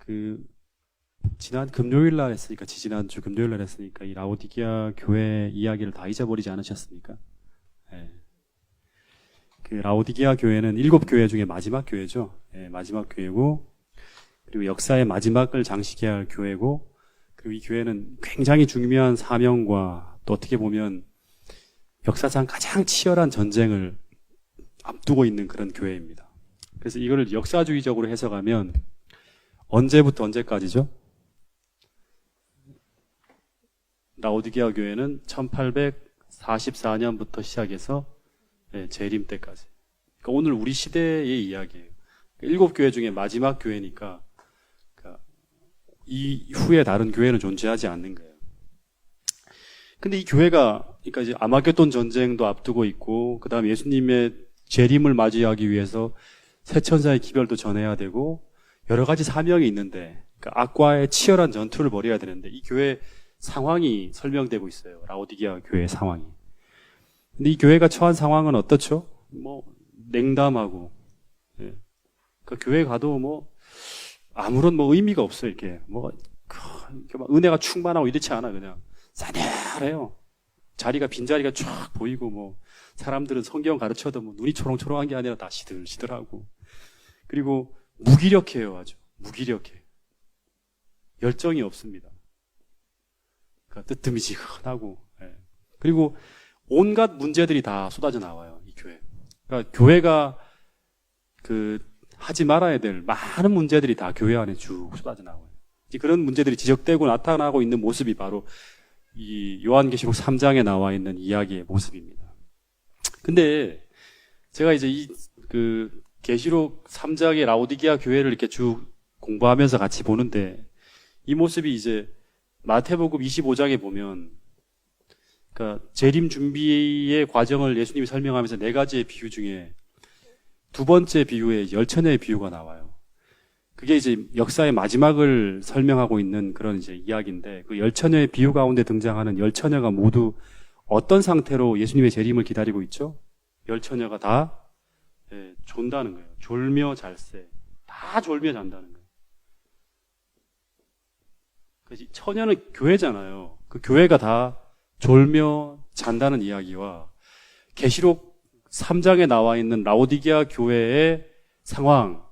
그 지난 금요일 날 했으니까 지지난주 금요일 날 했으니까 이 라오디게아 교회 이야기를 다 잊어버리지 않으셨습니까? 예. 그 라오디게아 교회는 7교회 중에 마지막 교회죠. 예, 마지막 교회고, 그리고 역사의 마지막을 장식해야 할 교회고, 그리고 이 교회는 굉장히 중요한 사명과 또 어떻게 보면 역사상 가장 치열한 전쟁을 앞두고 있는 그런 교회입니다. 그래서 이거를 역사주의적으로 해석하면 언제부터 언제까지죠? 라오디게아 교회는 1844년부터 시작해서 재림 때까지. 그러니까 오늘 우리 시대의 이야기예요. 7교회 중에 마지막 교회니까 이 후에 다른 교회는 존재하지 않는 거예요. 근데 이 교회가 그러니까 이제 아마겟돈 전쟁도 앞두고 있고, 그다음에 예수님의 재림을 맞이하기 위해서 새 천사의 기별도 전해야 되고 여러 가지 사명이 있는데, 그러니까 악과의 치열한 전투를 벌여야 되는데 이 교회 상황이 설명되고 있어요. 라오디게아 교회의 상황이. 근데 이 교회가 처한 상황은 어떻죠? 뭐 냉담하고, 예. 그 교회 가도 뭐 아무런 뭐 의미가 없어요. 이렇게 뭐 이렇게 막 은혜가 충만하고 이렇지 않아. 그냥 싸늘해요. 자리가 빈자리가 쫙 보이고, 뭐 사람들은 성경 가르쳐도 뭐 눈이 초롱초롱한 게 아니라 다 시들시들하고, 그리고 무기력해요. 아주 무기력해. 열정이 없습니다. 그러니까 뜨뜨미지근하고, 예. 그리고 온갖 문제들이 다 쏟아져 나와요. 이 교회. 그러니까 교회가 하지 말아야 될 많은 문제들이 다 교회 안에 쭉 쏟아져 나와요. 그런 문제들이 지적되고 나타나고 있는 모습이 바로 이 요한계시록 3장에 나와 있는 이야기의 모습입니다. 근데 제가 이제 계시록 3장의 라오디게아 교회를 이렇게 쭉 공부하면서 같이 보는데, 이 모습이 이제 마태복음 25장에 보면, 그러니까 재림 준비의 과정을 예수님이 설명하면서 4가지의 비유 중에 두 번째 비유에 열처녀의 비유가 나와요. 그게 이제 역사의 마지막을 설명하고 있는 그런 이제 이야기인데, 그 열처녀의 비유 가운데 등장하는 열처녀가 모두 어떤 상태로 예수님의 재림을 기다리고 있죠? 열처녀가 다 존다는 거예요. 졸며 잘세. 다 졸며 잔다는 거예요. 그래서 처녀는 교회잖아요. 그 교회가 다 졸며 잔다는 이야기와 계시록 3장에 나와 있는 라오디게아 교회의 상황,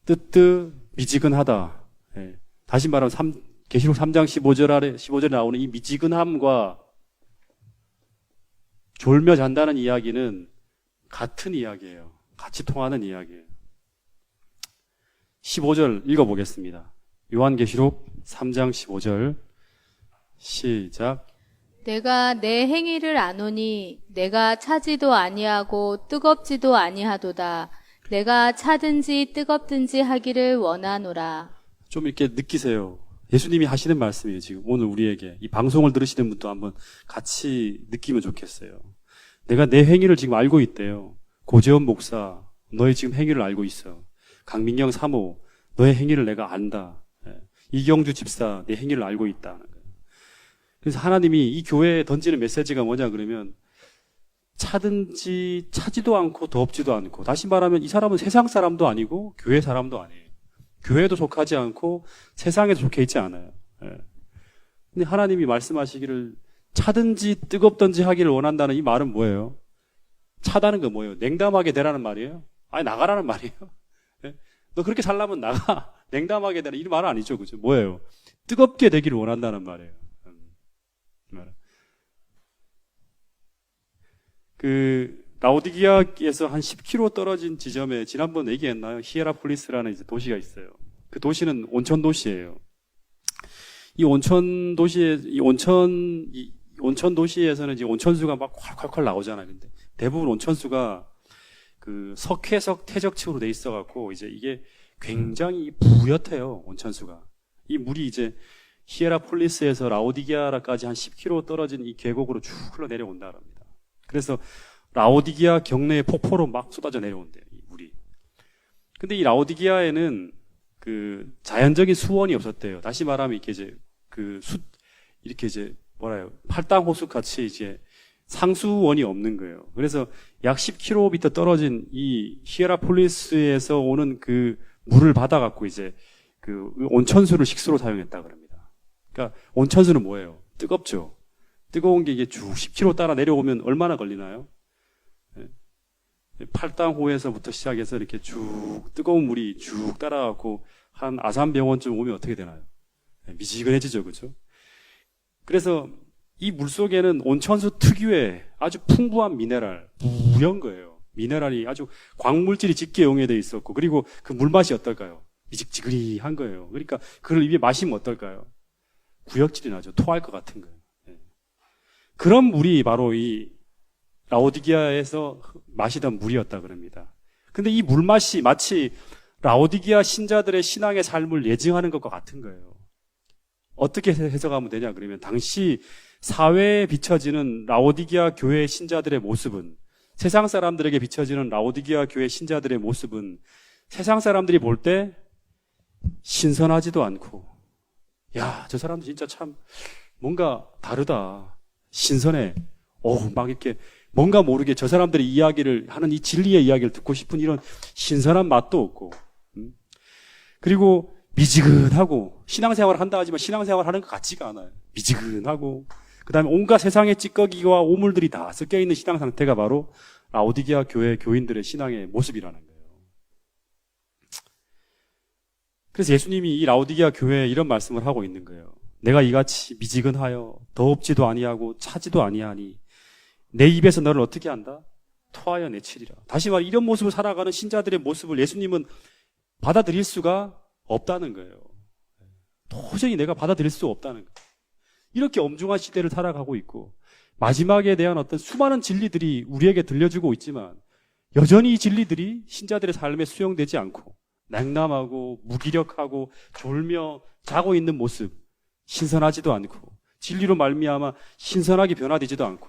뜨뜻미지근하다. 예. 다시 말하면 계시록 3장 15절에 나오는 이 미지근함과 졸며 잔다는 이야기는 같은 이야기예요. 같이 통하는 이야기예요. 15절 읽어보겠습니다. 요한계시록 3장 15절 시작. 내가 내 행위를 아노니 내가 차지도 아니하고 뜨겁지도 아니하도다. 내가 차든지 뜨겁든지 하기를 원하노라. 좀 이렇게 느끼세요. 예수님이 하시는 말씀이에요. 지금 오늘 우리에게 이 방송을 들으시는 분도 한번 같이 느끼면 좋겠어요. 내가 내 행위를 지금 알고 있대요. 고재원 목사, 너의 지금 행위를 알고 있어. 강민경 사모, 너의 행위를 내가 안다. 이경주 집사, 내 행위를 알고 있다. 그래서 하나님이 이 교회에 던지는 메시지가 뭐냐 그러면, 차든지 차지도 않고 덥지도 않고, 다시 말하면 이 사람은 세상 사람도 아니고 교회 사람도 아니에요. 교회도 속하지 않고 세상에도 속해 있지 않아요. 근데 하나님이 말씀하시기를 차든지 뜨겁든지 하기를 원한다는 이 말은 뭐예요? 차다는 거 뭐예요? 냉담하게 되라는 말이에요? 아니, 나가라는 말이에요? 너 그렇게 살려면 나가. 냉담하게 되라. 이 말은 아니죠. 그죠? 뭐예요? 뜨겁게 되기를 원한다는 말이에요. 라오디게아에서 한 10km 떨어진 지점에 지난번 얘기했나요? 히에라폴리스라는 이제 도시가 있어요. 그 도시는 온천 도시예요. 이 온천 도시에서는 이제 온천수가 막 콸콸콸 나오잖아요. 근데 대부분 온천수가 그 석회석 퇴적층으로 돼 있어갖고 이제 이게 굉장히 부옅해요. 온천수가. 이 물이 이제 히에라폴리스에서 라오디게아까지 한 10km 떨어진 이 계곡으로 쭉 흘러 내려온다 합니다. 그래서 라오디게아 경내에 폭포로 막 쏟아져 내려온대요, 이 물이. 근데 이 라오디게아에는 자연적인 수원이 없었대요. 다시 말하면 이렇게 이제 팔당 호수 같이 이제 상수원이 없는 거예요. 그래서 약 10km 떨어진 이 히에라폴리스에서 오는 그 물을 받아갖고 이제 그 온천수를 식수로 사용했다 그럽니다. 그러니까 온천수는 뭐예요? 뜨겁죠. 뜨거운 게 이게 쭉 10km 따라 내려오면 얼마나 걸리나요? 팔당호에서부터 시작해서 이렇게 쭉 뜨거운 물이 쭉 따라가고 한 아산병원쯤 오면 어떻게 되나요? 미지근해지죠, 그렇죠? 그래서 이 물 속에는 온천수 특유의 아주 풍부한 미네랄, 무연 거예요. 미네랄이 아주 광물질이 짙게 용해되어 있었고, 그리고 그 물맛이 어떨까요? 미직지근한 거예요. 그러니까 그걸 입에 마시면 어떨까요? 구역질이 나죠. 토할 것 같은 거예요. 그런 물이 바로 이 라오디게아에서 마시던 물이었다 그럽니다. 근데 이 물맛이 마치 라오디게아 신자들의 신앙의 삶을 예증하는 것과 같은 거예요. 어떻게 해석하면 되냐 그러면 당시 사회에 비춰지는 라오디게아 교회 신자들의 모습은, 세상 사람들에게 비춰지는 라오디게아 교회 신자들의 모습은 세상 사람들이 볼 때 신선하지도 않고, 야, 저 사람들 진짜 참 뭔가 다르다, 신선해, 막 이렇게 뭔가 모르게 저 사람들의 이야기를 하는 이 진리의 이야기를 듣고 싶은 이런 신선한 맛도 없고, 그리고 미지근하고, 신앙생활을 한다 하지만 신앙생활 하는 것 같지가 않아요. 미지근하고, 그 다음에 온갖 세상의 찌꺼기와 오물들이 다 섞여 있는 신앙 상태가 바로 라오디게아 교회 교인들의 신앙의 모습이라는 거예요. 그래서 예수님이 이 라오디게아 교회에 이런 말씀을 하고 있는 거예요. 내가 이같이 미지근하여 더럽지도 아니하고 차지도 아니하니 내 입에서 너를 어떻게 한다? 토하여 내치리라. 다시 말해 이런 모습을 살아가는 신자들의 모습을 예수님은 받아들일 수가 없다는 거예요. 도저히 내가 받아들일 수 없다는 거예요. 이렇게 엄중한 시대를 살아가고 있고 마지막에 대한 어떤 수많은 진리들이 우리에게 들려주고 있지만 여전히 이 진리들이 신자들의 삶에 수용되지 않고 냉담하고 무기력하고 졸며 자고 있는 모습, 신선하지도 않고 진리로 말미암아 신선하게 변화되지도 않고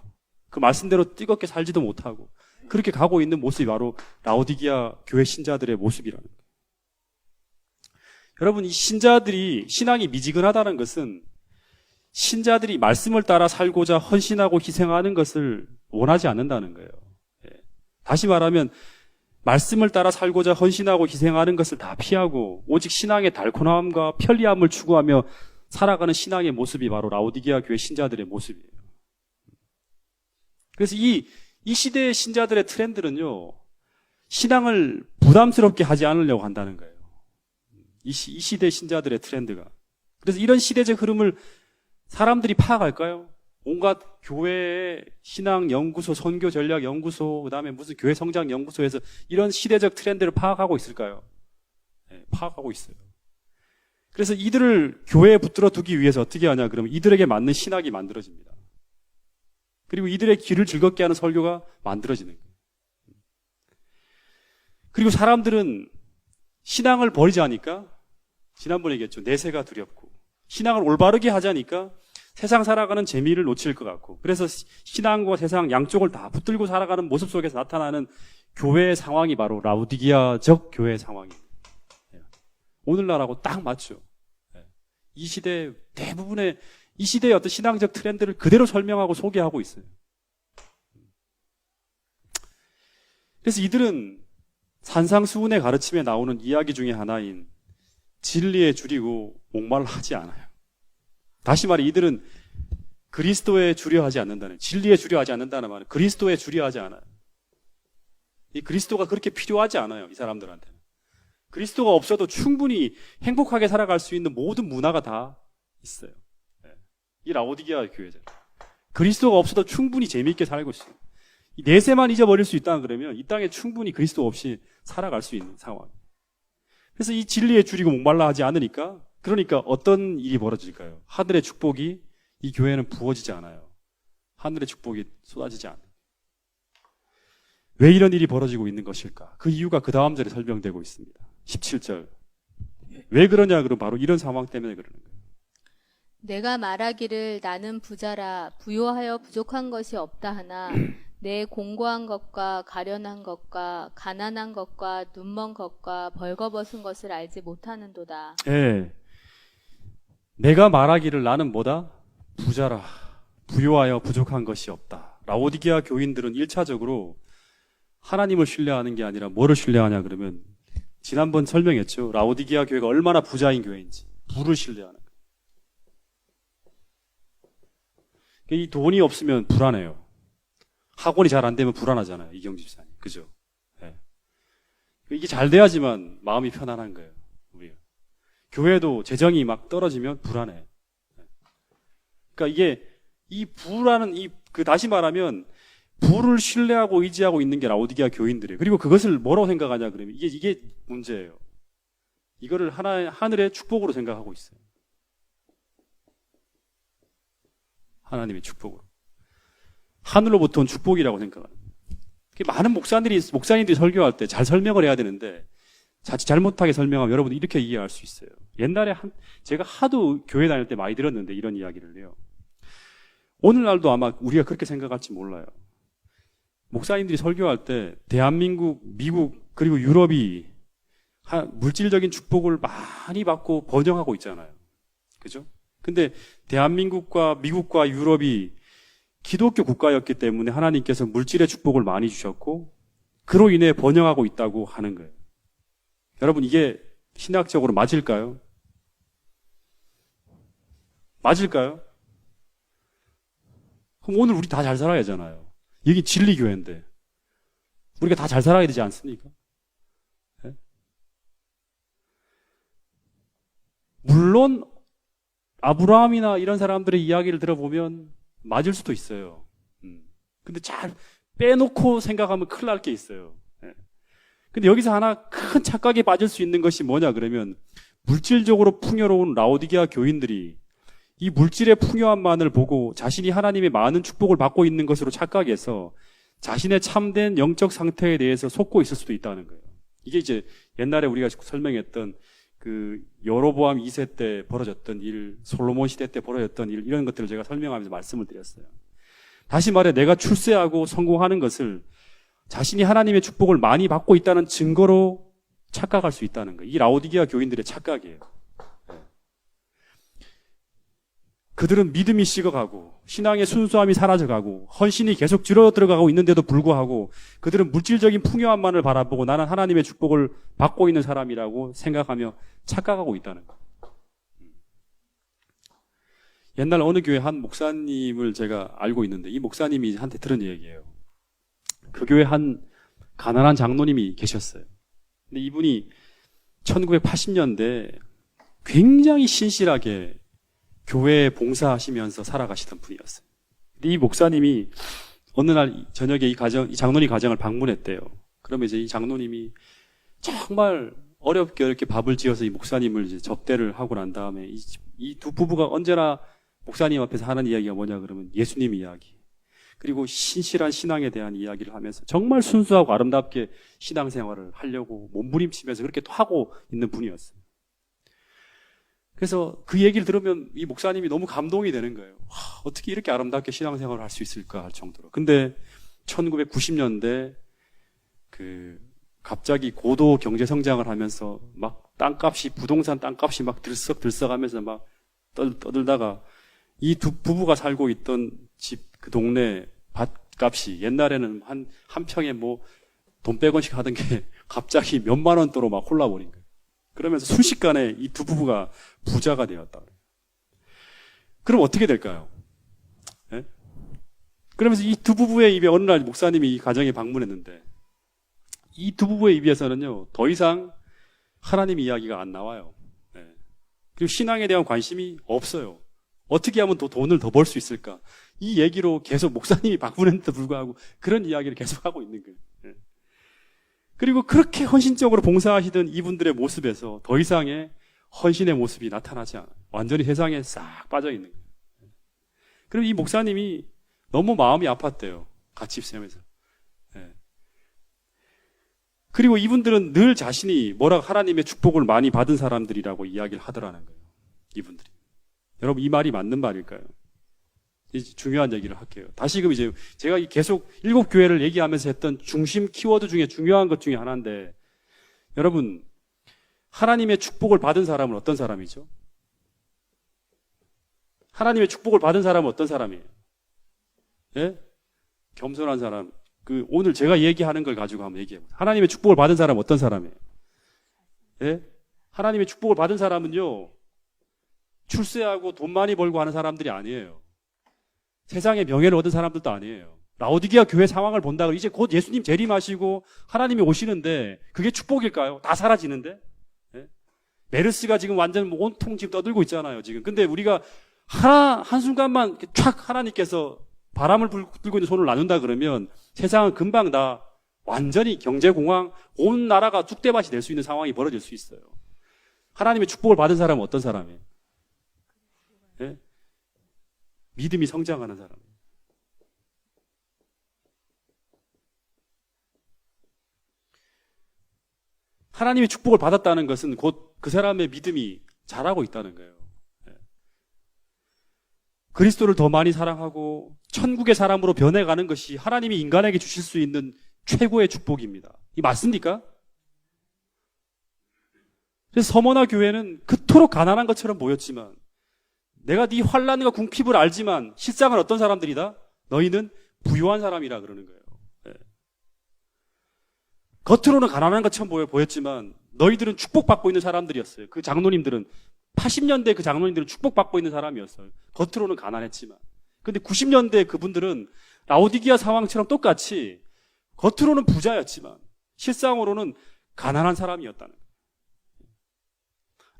그 말씀대로 뜨겁게 살지도 못하고 그렇게 가고 있는 모습이 바로 라오디게아 교회 신자들의 모습이라는 거예요. 여러분, 이 신자들이 신앙이 미지근하다는 것은 신자들이 말씀을 따라 살고자 헌신하고 희생하는 것을 원하지 않는다는 거예요. 다시 말하면 말씀을 따라 살고자 헌신하고 희생하는 것을 다 피하고 오직 신앙의 달콤함과 편리함을 추구하며 살아가는 신앙의 모습이 바로 라오디게아 교회 신자들의 모습이에요. 그래서 이 시대의 신자들의 트렌드는요, 신앙을 부담스럽게 하지 않으려고 한다는 거예요. 이 시대 신자들의 트렌드가. 그래서 이런 시대적 흐름을 사람들이 파악할까요? 온갖 교회의 신앙연구소, 선교전략연구소, 그 다음에 무슨 교회 성장연구소에서 이런 시대적 트렌드를 파악하고 있을까요? 네, 파악하고 있어요. 그래서 이들을 교회에 붙들어 두기 위해서 어떻게 하냐 그러면 이들에게 맞는 신학이 만들어집니다. 그리고 이들의 길을 즐겁게 하는 설교가 만들어지는 거예요. 그리고 사람들은 신앙을 버리자니까, 지난번에 얘기했죠. 내세가 두렵고, 신앙을 올바르게 하자니까 세상 살아가는 재미를 놓칠 것 같고, 그래서 신앙과 세상 양쪽을 다 붙들고 살아가는 모습 속에서 나타나는 교회의 상황이 바로 라오디게아적 교회의 상황입니다. 오늘날하고 딱 맞죠. 이 시대 대부분의 이 시대의 어떤 신앙적 트렌드를 그대로 설명하고 소개하고 있어요. 그래서 이들은 산상수훈의 가르침에 나오는 이야기 중에 하나인 진리에 줄이고 목말라 하지 않아요. 다시 말해 이들은 그리스도에 주려 하지 않는다는, 진리에 주려 하지 않는다는 말은 그리스도에 주려 하지 않아요. 이 그리스도가 그렇게 필요하지 않아요, 이 사람들한테는. 그리스도가 없어도 충분히 행복하게 살아갈 수 있는 모든 문화가 다 있어요. 이 라오디게아 교회잖아요. 그리스도가 없어도 충분히 재미있게 살고 있어요. 이 내세만 잊어버릴 수 있다 그러면 이 땅에 충분히 그리스도 없이 살아갈 수 있는 상황. 그래서 이 진리에 줄이고 목말라 하지 않으니까, 그러니까 어떤 일이 벌어질까요? 하늘의 축복이 이 교회는 부어지지 않아요. 하늘의 축복이 쏟아지지 않아요. 왜 이런 일이 벌어지고 있는 것일까? 그 이유가 그 다음 절에 설명되고 있습니다. 17절. 왜 그러냐 그러면 바로 이런 상황 때문에 그러는 거예요. 내가 말하기를 나는 부자라 부요하여 부족한 것이 없다 하나 내 공고한 것과 가련한 것과 가난한 것과 눈먼 것과 벌거벗은 것을 알지 못하는도다. 예. 내가 말하기를 나는 뭐다? 부자라 부요하여 부족한 것이 없다. 라오디게아 교인들은 1차적으로 하나님을 신뢰하는 게 아니라 뭐를 신뢰하냐 그러면 지난번 설명했죠. 라오디게아 교회가 얼마나 부자인 교회인지. 부를 신뢰하는 거예요. 이 돈이 없으면 불안해요. 학원이 잘 안 되면 불안하잖아요. 이경 집사님. 그죠? 네. 이게 잘 돼야지만 마음이 편안한 거예요. 우리가. 교회도 재정이 막 떨어지면 불안해. 그러니까 이게 이 부라는 다시 말하면 부를 신뢰하고 의지하고 있는 게 라오디게아 교인들이에요. 그리고 그것을 뭐라고 생각하냐 그러면 이게 문제예요. 이거를 하늘의 축복으로 생각하고 있어요. 하나님의 축복으로. 하늘로부터 온 축복이라고 생각합니다. 많은 목사님들이 설교할 때 잘 설명을 해야 되는데 자칫 잘못하게 설명하면 여러분들 이렇게 이해할 수 있어요. 옛날에 제가 하도 교회 다닐 때 많이 들었는데 이런 이야기를요. 오늘날도 아마 우리가 그렇게 생각할지 몰라요. 목사님들이 설교할 때 대한민국, 미국 그리고 유럽이 물질적인 축복을 많이 받고 번영하고 있잖아요. 그죠? 근데 대한민국과 미국과 유럽이 기독교 국가였기 때문에 하나님께서 물질의 축복을 많이 주셨고 그로 인해 번영하고 있다고 하는 거예요. 여러분 이게 신학적으로 맞을까요? 맞을까요? 그럼 오늘 우리 다 잘 살아야 하잖아요. 여기 진리교회인데 우리가 다 잘 살아야 되지 않습니까? 네? 물론 아브라함이나 이런 사람들의 이야기를 들어보면 맞을 수도 있어요. 근데 잘 빼놓고 생각하면 큰일 날 게 있어요. 네. 근데 여기서 하나 큰 착각에 빠질 수 있는 것이 뭐냐 그러면 물질적으로 풍요로운 라오디게아 교인들이 이 물질의 풍요함만을 보고 자신이 하나님의 많은 축복을 받고 있는 것으로 착각해서 자신의 참된 영적 상태에 대해서 속고 있을 수도 있다는 거예요. 이게 이제 옛날에 우리가 설명했던 그 여로보암 2세 때 벌어졌던 일, 솔로몬 시대 때 벌어졌던 일, 이런 것들을 제가 설명하면서 말씀을 드렸어요. 다시 말해 내가 출세하고 성공하는 것을 자신이 하나님의 축복을 많이 받고 있다는 증거로 착각할 수 있다는 거예요. 이 라오디게아 교인들의 착각이에요. 그들은 믿음이 식어가고 신앙의 순수함이 사라져가고 헌신이 계속 줄어들어가고 있는데도 불구하고 그들은 물질적인 풍요함만을 바라보고 나는 하나님의 축복을 받고 있는 사람이라고 생각하며 착각하고 있다는 거예요. 옛날 어느 교회 한 목사님을 제가 알고 있는데 이 목사님이 한테 들은 얘기예요. 그 교회 한 가난한 장로님이 계셨어요. 근데 이분이 1980년대 굉장히 신실하게 교회에 봉사하시면서 살아가시던 분이었어요. 근데 이 목사님이 어느 날 저녁에 이 장로님 가정을 방문했대요. 그러면 이제 이 장로님이 정말 어렵게 밥을 지어서 이 목사님을 이제 접대를 하고 난 다음에 이 두 부부가 언제나 목사님 앞에서 하는 이야기가 뭐냐 그러면 예수님 이야기. 그리고 신실한 신앙에 대한 이야기를 하면서 정말 순수하고 아름답게 신앙생활을 하려고 몸부림치면서 그렇게 또 하고 있는 분이었어요. 그래서 그 얘기를 들으면 이 목사님이 너무 감동이 되는 거예요. 어떻게 이렇게 아름답게 신앙생활을 할 수 있을까 할 정도로. 근데 1990년대 갑자기 고도 경제 성장을 하면서 막 부동산 땅값이 막 들썩들썩하면서 막 떠들다가 이 두 부부가 살고 있던 집 그 동네 밭값이 옛날에는 한 평에 돈 100원씩 하던 게 갑자기 몇만 원대로 막 올라버린 거예요. 그러면서 순식간에 이 두 부부가 부자가 되었다. 그럼 어떻게 될까요? 네? 그러면서 이 두 부부의 입에 어느 날 목사님이 이 가정에 방문했는데 이 두 부부의 입에서는요 더 이상 하나님 이야기가 안 나와요. 네. 그리고 신앙에 대한 관심이 없어요. 어떻게 하면 더 돈을 더 벌 수 있을까? 이 얘기로 계속 목사님이 방문했는데도 불구하고 그런 이야기를 계속 하고 있는 거예요. 네. 그리고 그렇게 헌신적으로 봉사하시던 이분들의 모습에서 더 이상의 헌신의 모습이 나타나지 않아요. 완전히 세상에 싹 빠져 있는 거예요. 그리고 이 목사님이 너무 마음이 아팠대요. 같이 있으면서. 네. 그리고 이분들은 늘 자신이 하나님의 축복을 많이 받은 사람들이라고 이야기를 하더라는 거예요. 이분들이. 여러분 이 말이 맞는 말일까요? 이제 중요한 얘기를 할게요. 다시금 이제 제가 계속 7교회를 얘기하면서 했던 중심 키워드 중에 중요한 것 중에 하나인데 여러분 하나님의 축복을 받은 사람은 어떤 사람이죠? 하나님의 축복을 받은 사람은 어떤 사람이에요? 예? 겸손한 사람. 오늘 제가 얘기하는 걸 가지고 한번 얘기해보세요. 하나님의 축복을 받은 사람은 어떤 사람이에요? 예? 하나님의 축복을 받은 사람은요, 출세하고 돈 많이 벌고 하는 사람들이 아니에요. 세상에 명예를 얻은 사람들도 아니에요. 라오디게아 교회 상황을 본다 그러면 이제 곧 예수님 재림하시고 하나님이 오시는데 그게 축복일까요? 다 사라지는데? 예? 메르스가 지금 완전 온통 지금 떠들고 있잖아요, 지금. 근데 우리가 한순간만 촥 하나님께서 바람을 불고 있는 손을 나눈다 그러면 세상은 금방 다 완전히 경제공황, 온 나라가 쑥대밭이 될 수 있는 상황이 벌어질 수 있어요. 하나님의 축복을 받은 사람은 어떤 사람이에요? 예? 믿음이 성장하는 사람. 하나님의 축복을 받았다는 것은 곧 그 사람의 믿음이 자라고 있다는 거예요. 예. 그리스도를 더 많이 사랑하고 천국의 사람으로 변해가는 것이 하나님이 인간에게 주실 수 있는 최고의 축복입니다. 이 맞습니까? 그래서 서머나 교회는 그토록 가난한 것처럼 보였지만 내가 네 환난과 궁핍을 알지만 실상은 어떤 사람들이다? 너희는 부유한 사람이라 그러는 거예요. 예. 겉으로는 가난한 것처럼 보였지만 너희들은 축복받고 있는 사람들이었어요. 그 장로님들은 80년대 그 장로님들은 축복받고 있는 사람이었어요. 겉으로는 가난했지만. 근데 90년대 그분들은 라오디게아 상황처럼 똑같이 겉으로는 부자였지만 실상으로는 가난한 사람이었다는 거예요.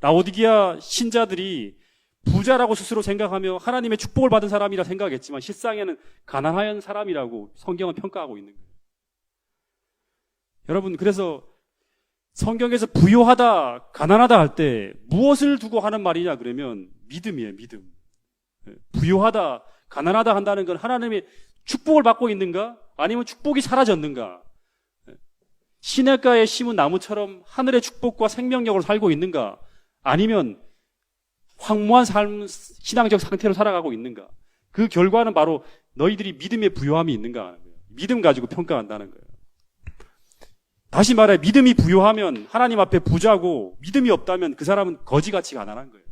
라오디게아 신자들이 부자라고 스스로 생각하며 하나님의 축복을 받은 사람이라 생각했지만 실상에는 가난한 사람이라고 성경은 평가하고 있는 거예요. 여러분, 그래서 성경에서 부유하다, 가난하다 할 때 무엇을 두고 하는 말이냐 그러면 믿음이에요, 믿음. 부유하다, 가난하다 한다는 건 하나님의 축복을 받고 있는가? 아니면 축복이 사라졌는가? 시냇가에 심은 나무처럼 하늘의 축복과 생명력으로 살고 있는가? 아니면 황무한 삶, 신앙적 상태로 살아가고 있는가? 그 결과는 바로 너희들이 믿음의 부유함이 있는가 하는 거예요. 믿음 가지고 평가한다는 거예요. 다시 말해 믿음이 부유하면 하나님 앞에 부자고 믿음이 없다면 그 사람은 거지같이 가난한 거예요.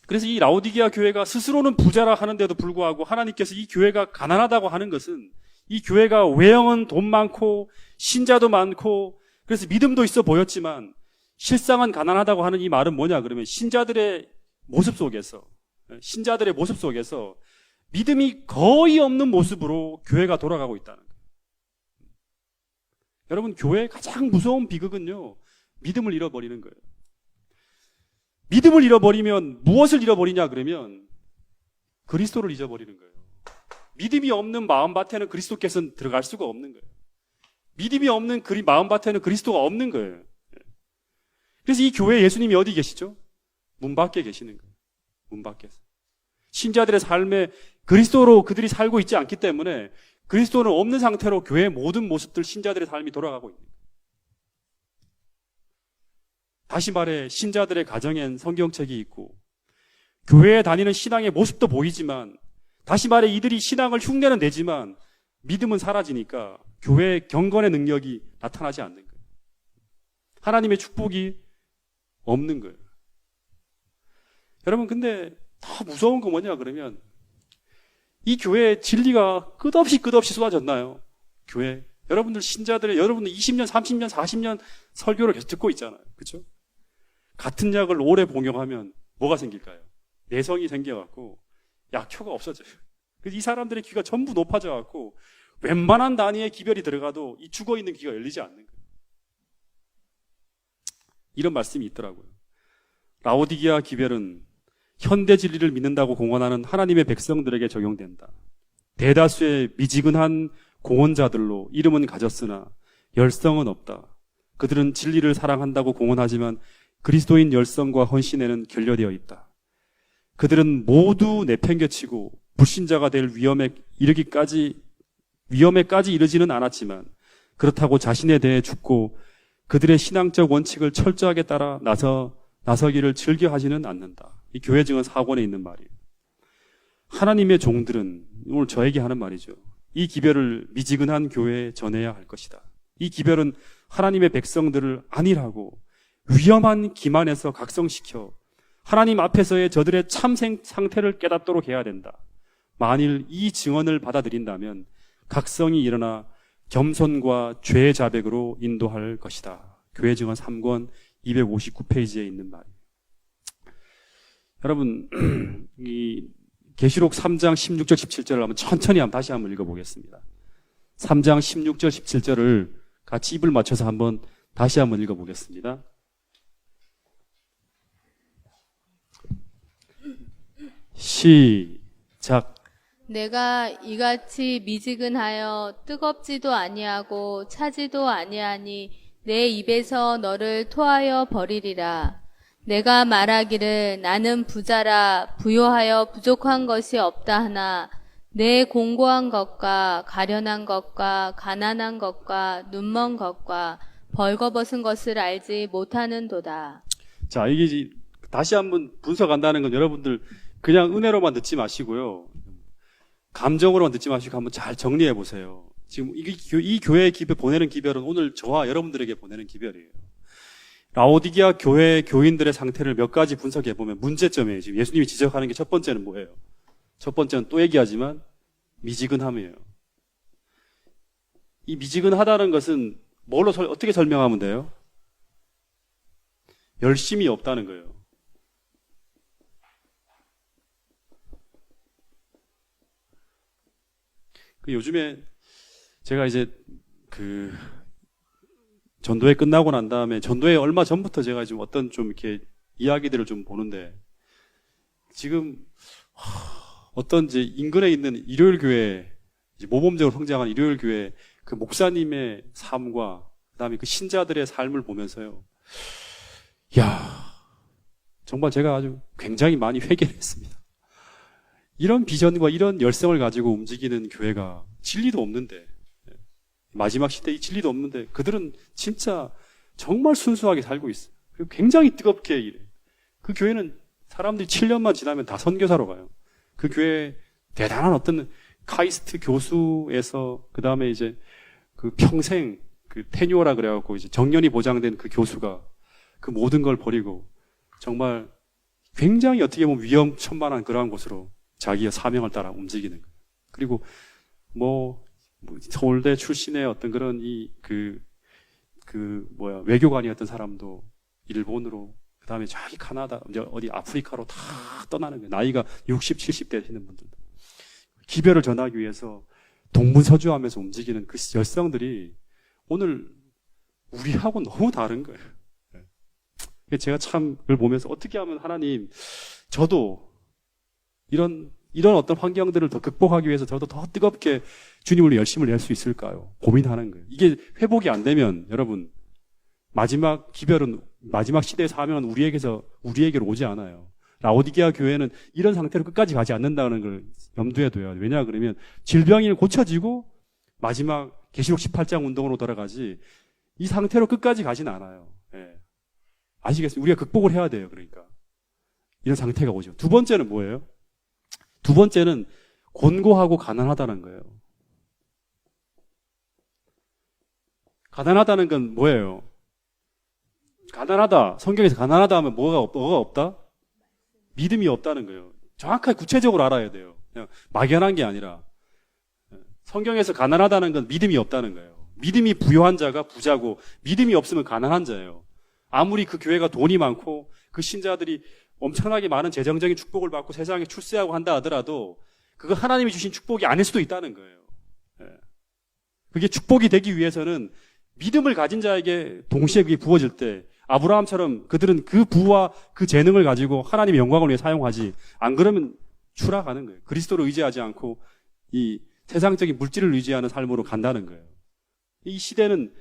그래서 이 라오디게아 교회가 스스로는 부자라 하는데도 불구하고 하나님께서 이 교회가 가난하다고 하는 것은 이 교회가 외형은 돈 많고 신자도 많고 그래서 믿음도 있어 보였지만 실상은 가난하다고 하는 이 말은 뭐냐 그러면 신자들의 모습 속에서 믿음이 거의 없는 모습으로 교회가 돌아가고 있다는 거예요. 여러분, 교회의 가장 무서운 비극은요, 믿음을 잃어버리는 거예요. 믿음을 잃어버리면 무엇을 잃어버리냐 그러면 그리스도를 잊어버리는 거예요. 믿음이 없는 마음밭에는 그리스도께서는 들어갈 수가 없는 거예요. 믿음이 없는 마음밭에는 그리스도가 없는 거예요. 그래서 이 교회에 예수님이 어디 계시죠? 문 밖에 계시는 거예요. 문 밖에서. 신자들의 삶에 그리스도로 그들이 살고 있지 않기 때문에 그리스도는 없는 상태로 교회의 모든 모습들, 신자들의 삶이 돌아가고 있는 거예요. 다시 말해 신자들의 가정엔 성경책이 있고 교회에 다니는 신앙의 모습도 보이지만 다시 말해 이들이 신앙을 흉내는 내지만 믿음은 사라지니까 교회의 경건의 능력이 나타나지 않는 거예요. 하나님의 축복이 없는 거예요. 여러분, 근데 더 무서운 거 뭐냐 그러면 이 교회에 진리가 끝없이 쏟아졌나요? 교회. 여러분들 신자들의 여러분들 20년, 30년, 40년 설교를 계속 듣고 있잖아요. 그렇죠? 같은 약을 오래 복용하면 뭐가 생길까요? 내성이 생겨갖고 약효가 없어져요. 그래서 이 사람들의 귀가 전부 높아져갖고 웬만한 단위의 기별이 들어가도 이 죽어있는 귀가 열리지 않는 거예요. 이런 말씀이 있더라고요. 라오디게아 기별은 현대 진리를 믿는다고 공언하는 하나님의 백성들에게 적용된다. 대다수의 미지근한 공언자들로 이름은 가졌으나 열성은 없다. 그들은 진리를 사랑한다고 공언하지만 그리스도인 열성과 헌신에는 결여되어 있다. 그들은 모두 내팽개치고 불신자가 될 위험에까지 이르지는 않았지만 그렇다고 자신에 대해 죽고 그들의 신앙적 원칙을 철저하게 따라 나서기를 즐겨하지는 않는다. 이 교회 증언 4권에 있는 말이에요. 하나님의 종들은 오늘 저에게 하는 말이죠. 이 기별을 미지근한 교회에 전해야 할 것이다. 이 기별은 하나님의 백성들을 안일하고 위험한 기만에서 각성시켜 하나님 앞에서의 저들의 참 상태를 깨닫도록 해야 된다. 만일 이 증언을 받아들인다면 각성이 일어나 겸손과 죄의 자백으로 인도할 것이다. 교회 증언 3권 259페이지에 있는 말이에요. 여러분, 이 계시록 3장 16절 17절을 한번 천천히 다시 한번 읽어보겠습니다. 3장 16절 17절을 같이 입을 맞춰서 다시 한번 읽어보겠습니다. 시작. 내가 이같이 미지근하여 뜨겁지도 아니하고 차지도 아니하니 내 입에서 너를 토하여 버리리라. 내가 말하기를 나는 부자라 부요하여 부족한 것이 없다 하나 내 공고한 것과 가련한 것과 가난한 것과 눈먼 것과 벌거벗은 것을 알지 못하는도다. 자, 이게 다시 한번 분석한다는 건 여러분들 그냥 은혜로만 듣지 마시고요. 감정으로만 듣지 마시고 한번 잘 정리해 보세요. 지금 이 교회의 기별, 보내는 기별은 오늘 저와 여러분들에게 보내는 기별이에요. 라오디게아 교회 교인들의 상태를 몇 가지 분석해 보면 문제점이에요. 지금 예수님이 지적하는 게 첫 번째는 뭐예요? 첫 번째는 또 얘기하지만 미지근함이에요. 이 미지근하다는 것은 어떻게 설명하면 돼요? 열심이 없다는 거예요. 요즘에 제가 이제 전도회 끝나고 난 다음에 전도회 얼마 전부터 제가 지금 어떤 좀 이렇게 이야기들을 좀 보는데 지금 어떤 이제 인근에 있는 일요일 교회 이제 모범적으로 성장하는 일요일 교회 그 목사님의 삶과 그다음에 그 신자들의 삶을 보면서요. 야, 정말 제가 아주 굉장히 많이 회개를 했습니다. 이런 비전과 이런 열성을 가지고 움직이는 교회가 진리도 없는데 마지막 시대에 진리도 없는데 그들은 진짜 정말 순수하게 살고 있어요. 그리고 굉장히 뜨겁게 일해. 그 교회는 사람들이 7년만 지나면 다 선교사로 가요. 그 교회에 대단한 어떤 카이스트 교수에서 그 다음에 이제 그 평생 그 테뉴어라 그래갖고 이제 정년이 보장된 그 교수가 그 모든 걸 버리고 정말 굉장히 어떻게 보면 위험천만한 그러한 곳으로 자기의 사명을 따라 움직이는 거예요. 그리고 서울대 출신의 어떤 그런 외교관이었던 사람도 일본으로, 그 다음에 저기 카나다, 어디 아프리카로 다 떠나는 거예요. 나이가 60, 70대 되시는 분들도. 기별을 전하기 위해서 동분서주하면서 움직이는 그 열성들이 오늘 우리하고 너무 다른 거예요. 제가 참 그걸 보면서 어떻게 하면 하나님, 저도 이런 어떤 환경들을 더 극복하기 위해서 저도 더 뜨겁게 주님을 열심을 낼 수 있을까요? 고민하는 거예요. 이게 회복이 안 되면 여러분 마지막 기별은, 마지막 시대의 사명은 우리에게로 오지 않아요. 라오디게아 교회는 이런 상태로 끝까지 가지 않는다는 걸 염두에 둬야 돼요. 왜냐 그러면 질병이 고쳐지고 마지막 계시록 18장 운동으로 돌아가지 이 상태로 끝까지 가진 않아요. 예. 아시겠어요? 우리가 극복을 해야 돼요. 그러니까 이런 상태가 오죠. 두 번째는 뭐예요? 두 번째는 곤고하고 가난하다는 거예요. 가난하다는 건 뭐예요? 가난하다. 성경에서 가난하다 하면 뭐가 없다? 믿음이 없다는 거예요. 정확하게 구체적으로 알아야 돼요. 그냥 막연한 게 아니라 성경에서 가난하다는 건 믿음이 없다는 거예요. 믿음이 부요한 자가 부자고 믿음이 없으면 가난한 자예요. 아무리 그 교회가 돈이 많고 그 신자들이 엄청나게 많은 재정적인 축복을 받고 세상에 출세하고 한다 하더라도 그거 하나님이 주신 축복이 아닐 수도 있다는 거예요. 그게 축복이 되기 위해서는 믿음을 가진 자에게 동시에 그게 부어질 때 아브라함처럼 그들은 그 부와 그 재능을 가지고 하나님의 영광을 위해 사용하지, 안 그러면 추락하는 거예요. 그리스도를 의지하지 않고 이 세상적인 물질을 의지하는 삶으로 간다는 거예요. 이 시대는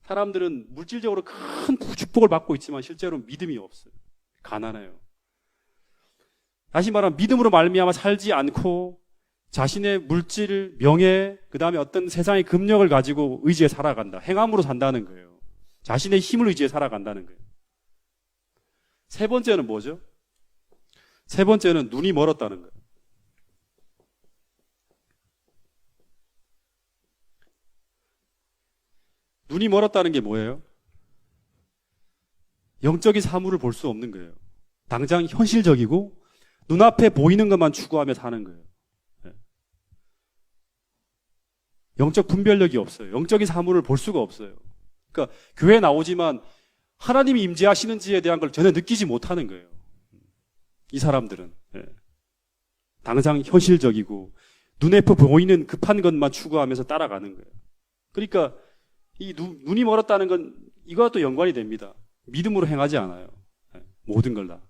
사람들은 물질적으로 큰 축복을 받고 있지만 실제로 믿음이 없어요. 가난해요. 다시 말하면 믿음으로 말미암아 살지 않고 자신의 물질, 명예, 그 다음에 어떤 세상의 금력을 가지고 의지해 살아간다. 행함으로 산다는 거예요. 자신의 힘을 의지해 살아간다는 거예요. 세 번째는 뭐죠? 세 번째는 눈이 멀었다는 거예요. 눈이 멀었다는 게 뭐예요? 영적인 사물을 볼 수 없는 거예요. 당장 현실적이고 눈앞에 보이는 것만 추구하며 사는 거예요. 영적 분별력이 없어요. 영적인 사물을 볼 수가 없어요. 그러니까 교회에 나오지만 하나님이 임재하시는지에 대한 걸 전혀 느끼지 못하는 거예요. 이 사람들은. 예. 당장 현실적이고 눈에 보이는 급한 것만 추구하면서 따라가는 거예요. 그러니까 이 눈이 멀었다는 건 이거와 또 연관이 됩니다. 믿음으로 행하지 않아요. 예. 모든 걸 다.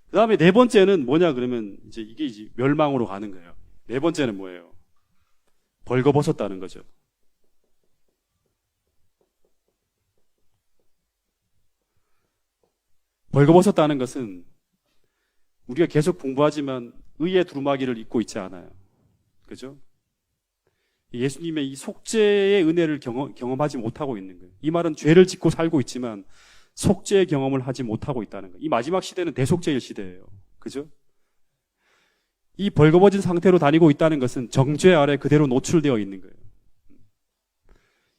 그 다음에 네 번째는 뭐냐 그러면 이게 이제 멸망으로 가는 거예요. 네 번째는 뭐예요? 벌거벗었다는 거죠. 벌거벗었다는 것은 우리가 계속 공부하지만 의의 두루마기를 입고 있지 않아요. 그죠? 예수님의 이 속죄의 은혜를 경험하지 못하고 있는 거예요. 이 말은 죄를 짓고 살고 있지만 속죄의 경험을 하지 못하고 있다는 거예요. 이 마지막 시대는 대속죄의 시대예요. 그죠? 이 벌거벗은 상태로 다니고 있다는 것은 정죄 아래 그대로 노출되어 있는 거예요.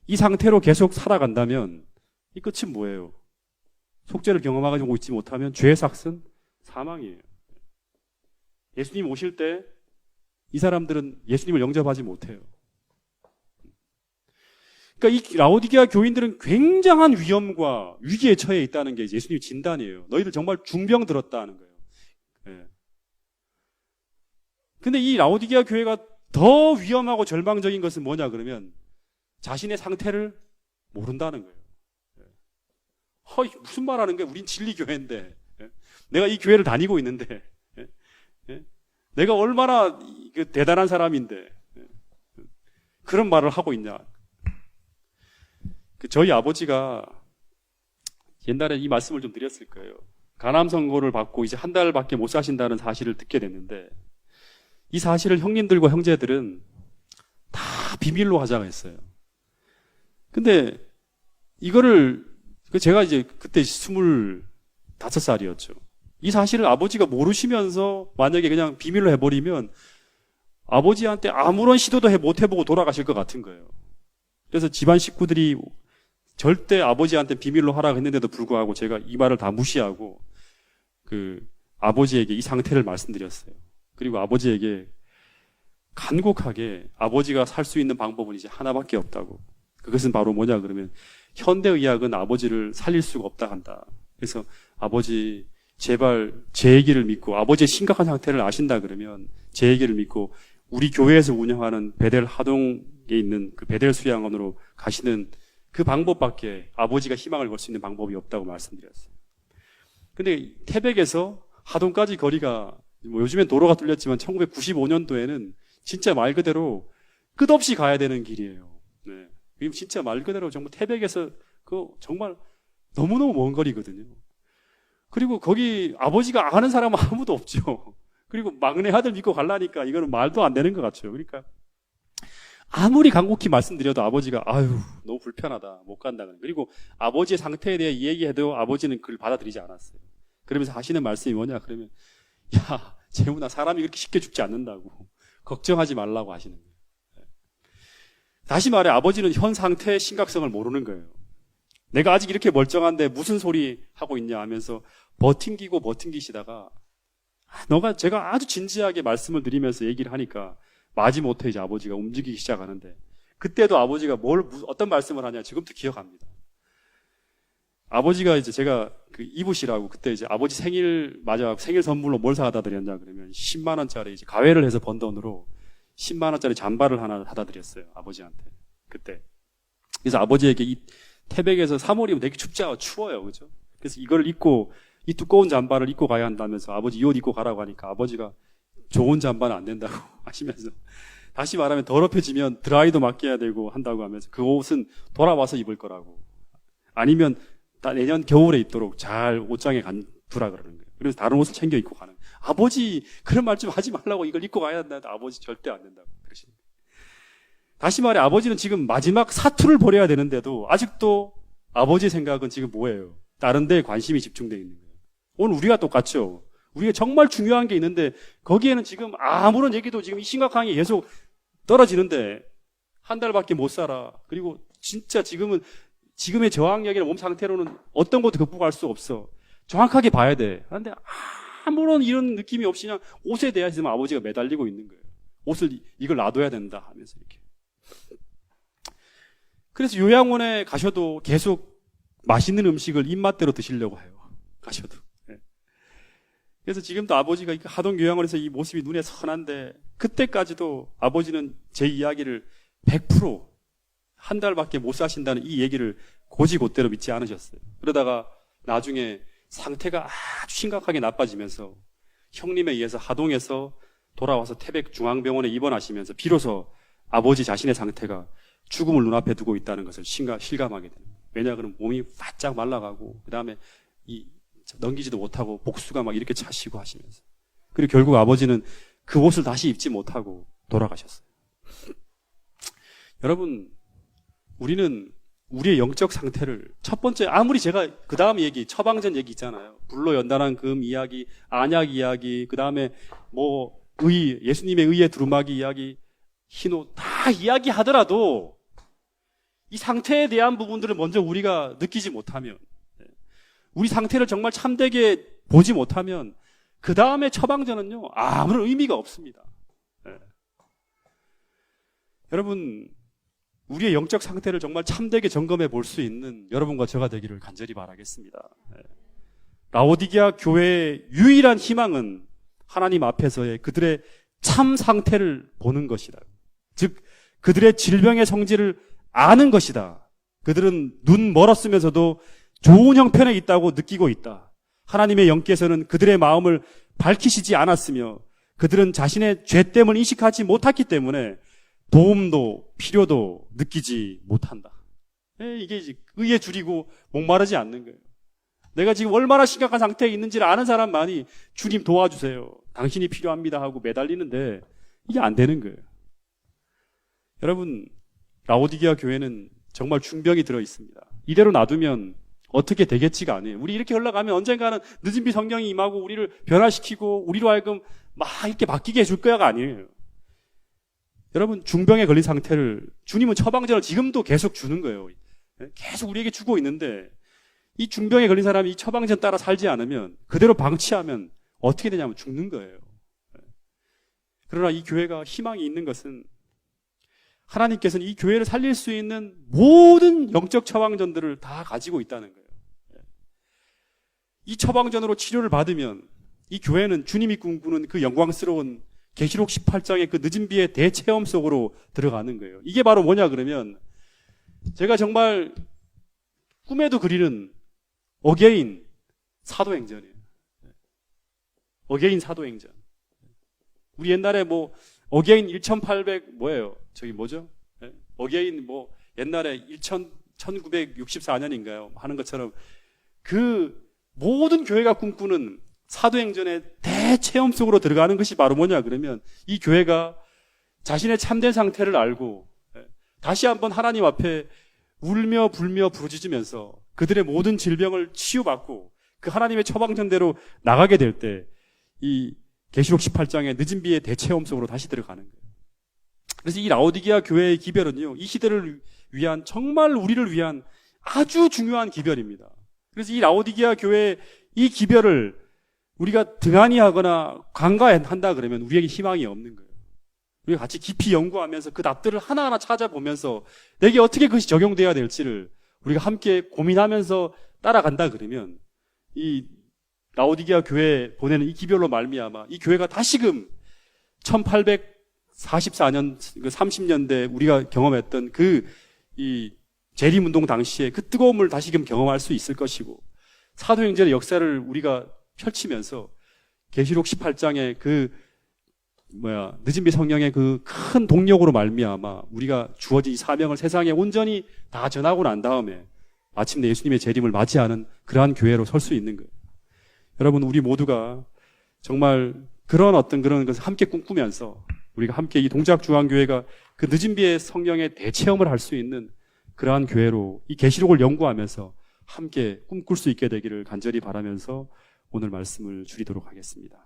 이 상태로 계속 살아간다면 이 끝은 뭐예요? 속죄를 경험하고 있지 못하면 죄의 삭은 사망이에요. 예수님 오실 때 이 사람들은 예수님을 영접하지 못해요. 그러니까 이 라오디게아 교인들은 굉장한 위험과 위기에 처해 있다는 게 예수님의 진단이에요. 너희들 정말 중병 들었다 하는 거예요. 예. 근데 이 라오디게아 교회가 더 위험하고 절망적인 것은 뭐냐 그러면 자신의 상태를 모른다는 거예요. 무슨 말 하는 거야? 우린 진리교회인데. 내가 이 교회를 다니고 있는데. 내가 얼마나 대단한 사람인데. 그런 말을 하고 있냐. 저희 아버지가 옛날에 이 말씀을 좀 드렸을 거예요. 간암 선고를 받고 이제 한 달밖에 못 사신다는 사실을 듣게 됐는데 이 사실을 형님들과 형제들은 다 비밀로 하자고 했어요. 근데 이거를 제가 이제 그때 25살이었죠. 이 사실을 아버지가 모르시면서 만약에 그냥 비밀로 해버리면 아버지한테 아무런 시도도 못 해보고 돌아가실 것 같은 거예요. 그래서 집안 식구들이 절대 아버지한테 비밀로 하라고 했는데도 불구하고 제가 이 말을 다 무시하고 아버지에게 이 상태를 말씀드렸어요. 그리고 아버지에게 간곡하게 아버지가 살 수 있는 방법은 이제 하나밖에 없다고. 그것은 바로 뭐냐 그러면 현대의학은 아버지를 살릴 수가 없다 한다. 그래서 아버지 제발 제 얘기를 믿고 아버지의 심각한 상태를 아신다 그러면 제 얘기를 믿고 우리 교회에서 운영하는 베델 하동에 있는 그 베델 수양원으로 가시는 그 방법밖에 아버지가 희망을 걸 수 있는 방법이 없다고 말씀드렸어요. 근데 태백에서 하동까지 거리가 요즘엔 도로가 뚫렸지만 1995년도에는 진짜 말 그대로 끝없이 가야 되는 길이에요. 네. 진짜 말 그대로 정말 태백에서 정말 너무너무 먼 거리거든요. 그리고 거기 아버지가 아는 사람은 아무도 없죠. 그리고 막내 아들 믿고 가려니까 이거는 말도 안 되는 것 같죠. 그러니까 아무리 간곡히 말씀드려도 아버지가 너무 불편하다 못 간다는. 그리고 아버지의 상태에 대해 얘기해도 아버지는 그걸 받아들이지 않았어요. 그러면서 하시는 말씀이 뭐냐 그러면 야 재훈아 사람이 그렇게 쉽게 죽지 않는다고 걱정하지 말라고 하시는 거예요. 다시 말해 아버지는 현 상태의 심각성을 모르는 거예요. 내가 아직 이렇게 멀쩡한데 무슨 소리 하고 있냐 하면서 버팅기시다가 제가 아주 진지하게 말씀을 드리면서 얘기를 하니까 마지못해 이제 아버지가 움직이기 시작하는데 그때도 아버지가 어떤 말씀을 하냐 지금도 기억합니다. 아버지가 이제 제가 이붓이라고 그때 이제 아버지 생일 선물로 뭘 사다 드렸냐 그러면 10만 원짜리 이제 가회를 해서 번 돈으로 10만 원짜리 잠바를 하나 사다 드렸어요. 아버지한테. 그때. 그래서 아버지에게 이 태백에서 3월이면 되게 추워요. 그죠? 그래서 이걸 입고 이 두꺼운 잠바를 입고 가야 한다면서 아버지 이 옷 입고 가라고 하니까 아버지가 좋은 잠바는 안 된다고 하시면서 다시 말하면 더럽혀지면 드라이도 맡겨야 되고 한다고 하면서 그 옷은 돌아와서 입을 거라고. 아니면 내년 겨울에 입도록 잘 옷장에 두라 그러는 거예요. 그래서 다른 옷을 챙겨 입고 가는 거예요. 아버지 그런 말 좀 하지 말라고 이걸 입고 가야 한다는데 아버지 절대 안 된다고 그러시는 거예요. 다시 말해 아버지는 지금 마지막 사투를 벌여야 되는데도 아직도 아버지 생각은 지금 뭐예요? 다른 데에 관심이 집중되어 있는 거예요. 오늘 우리가 똑같죠. 우리가 정말 중요한 게 있는데 거기에는 지금 아무런 얘기도 지금 이 심각한 게 계속 떨어지는데 한 달밖에 못 살아. 그리고 진짜 지금의 저항력이나 몸 상태로는 어떤 것도 극복할 수 없어. 정확하게 봐야 돼. 그런데 아무런 이런 느낌이 없이 그냥 옷에 대해서 아버지가 매달리고 있는 거예요. 옷을 이걸 놔둬야 된다 하면서 이렇게. 그래서 요양원에 가셔도 계속 맛있는 음식을 입맛대로 드시려고 해요. 가셔도. 예. 그래서 지금도 아버지가 하동 요양원에서 이 모습이 눈에 선한데 그때까지도 아버지는 제 이야기를 100% 한 달밖에 못 사신다는 이 얘기를 곧이곧대로 믿지 않으셨어요. 그러다가 나중에 상태가 아주 심각하게 나빠지면서 형님에 의해서 하동에서 돌아와서 태백중앙병원에 입원하시면서 비로소 아버지 자신의 상태가 죽음을 눈앞에 두고 있다는 것을 실감하게 됩니다. 왜냐 그러면 몸이 바짝 말라가고 그 다음에 넘기지도 못하고 복수가 막 이렇게 차시고 하시면서 그리고 결국 아버지는 그 옷을 다시 입지 못하고 돌아가셨어요. 여러분, 우리는 우리의 영적 상태를 첫 번째 아무리 제가 그 다음 얘기 처방전 얘기 있잖아요. 불로 연단한 금 이야기, 안약 이야기, 그 다음에 뭐 예수님의 의의 두루마기 이야기, 흰옷 다 이야기하더라도 이 상태에 대한 부분들을 먼저 우리가 느끼지 못하면 우리 상태를 정말 참되게 보지 못하면 그 다음에 처방전은요 아무런 의미가 없습니다. 여러분, 우리의 영적 상태를 정말 참되게 점검해 볼 수 있는 여러분과 저가 되기를 간절히 바라겠습니다. 라오디게아 교회의 유일한 희망은 하나님 앞에서의 그들의 참 상태를 보는 것이다. 즉 그들의 질병의 성질을 아는 것이다. 그들은 눈 멀었으면서도 좋은 형편에 있다고 느끼고 있다. 하나님의 영께서는 그들의 마음을 밝히시지 않았으며 그들은 자신의 죄됨을 인식하지 못했기 때문에 도움도 필요도 느끼지 못한다. 이게 의에 줄이고 목마르지 않는 거예요. 내가 지금 얼마나 심각한 상태에 있는지를 아는 사람만이 주님 도와주세요, 당신이 필요합니다 하고 매달리는데 이게 안 되는 거예요. 여러분, 라오디게아 교회는 정말 중병이 들어 있습니다. 이대로 놔두면 어떻게 되겠지가 않아요. 우리 이렇게 흘러가면 언젠가는 늦은 비 성령이 임하고 우리를 변화시키고 우리로 하여금 막 이렇게 바뀌게 해줄 거야가 아니에요. 여러분, 중병에 걸린 상태를 주님은 처방전을 지금도 계속 주는 거예요. 계속 우리에게 주고 있는데 이 중병에 걸린 사람이 이 처방전 따라 살지 않으면 그대로 방치하면 어떻게 되냐면 죽는 거예요. 그러나 이 교회가 희망이 있는 것은 하나님께서는 이 교회를 살릴 수 있는 모든 영적 처방전들을 다 가지고 있다는 거예요. 이 처방전으로 치료를 받으면 이 교회는 주님이 꿈꾸는 그 영광스러운 계시록 18장의 그 늦은 비의 대체험 속으로 들어가는 거예요. 이게 바로 뭐냐 그러면 제가 정말 꿈에도 그리는 어게인 사도행전이에요. 어게인 사도행전. 우리 옛날에 뭐 어게인 1800 뭐예요? 저기 뭐죠? 어게인 뭐 옛날에 1964년인가요? 하는 것처럼 그 모든 교회가 꿈꾸는 사도행전의 대체험 속으로 들어가는 것이 바로 뭐냐 그러면 이 교회가 자신의 참된 상태를 알고 다시 한번 하나님 앞에 울며 불며 부르짖으면서 그들의 모든 질병을 치유받고 그 하나님의 처방전대로 나가게 될 때 이 계시록 18장의 늦은 비의 대체험 속으로 다시 들어가는 거예요. 그래서 이 라오디게아 교회의 기별은요, 이 시대를 위한 정말 우리를 위한 아주 중요한 기별입니다. 그래서 이 라오디게아 교회의 이 기별을 우리가 등한히 하거나 간과한다 그러면 우리에게 희망이 없는 거예요. 우리가 같이 깊이 연구하면서 그 답들을 하나하나 찾아보면서 내게 어떻게 그것이 적용돼야 될지를 우리가 함께 고민하면서 따라간다 그러면 이 라오디게아 교회에 보내는 이 기별로 말미암아 이 교회가 다시금 1844년 30년대 우리가 경험했던 이 재림운동 당시에 그 뜨거움을 다시금 경험할 수 있을 것이고 사도행전의 역사를 우리가 펼치면서 계시록 18장의 늦은 비 성령의 그 큰 동력으로 말미암아 우리가 주어진 이 사명을 세상에 온전히 다 전하고 난 다음에 마침내 예수님의 재림을 맞이하는 그러한 교회로 설 수 있는 거예요. 여러분, 우리 모두가 정말 그런 것을 함께 꿈꾸면서 우리가 함께 이 동작중앙교회가 그 늦은 비의 성령의 대체험을 할 수 있는 그러한 교회로 이 계시록을 연구하면서 함께 꿈꿀 수 있게 되기를 간절히 바라면서 오늘 말씀을 줄이도록 하겠습니다.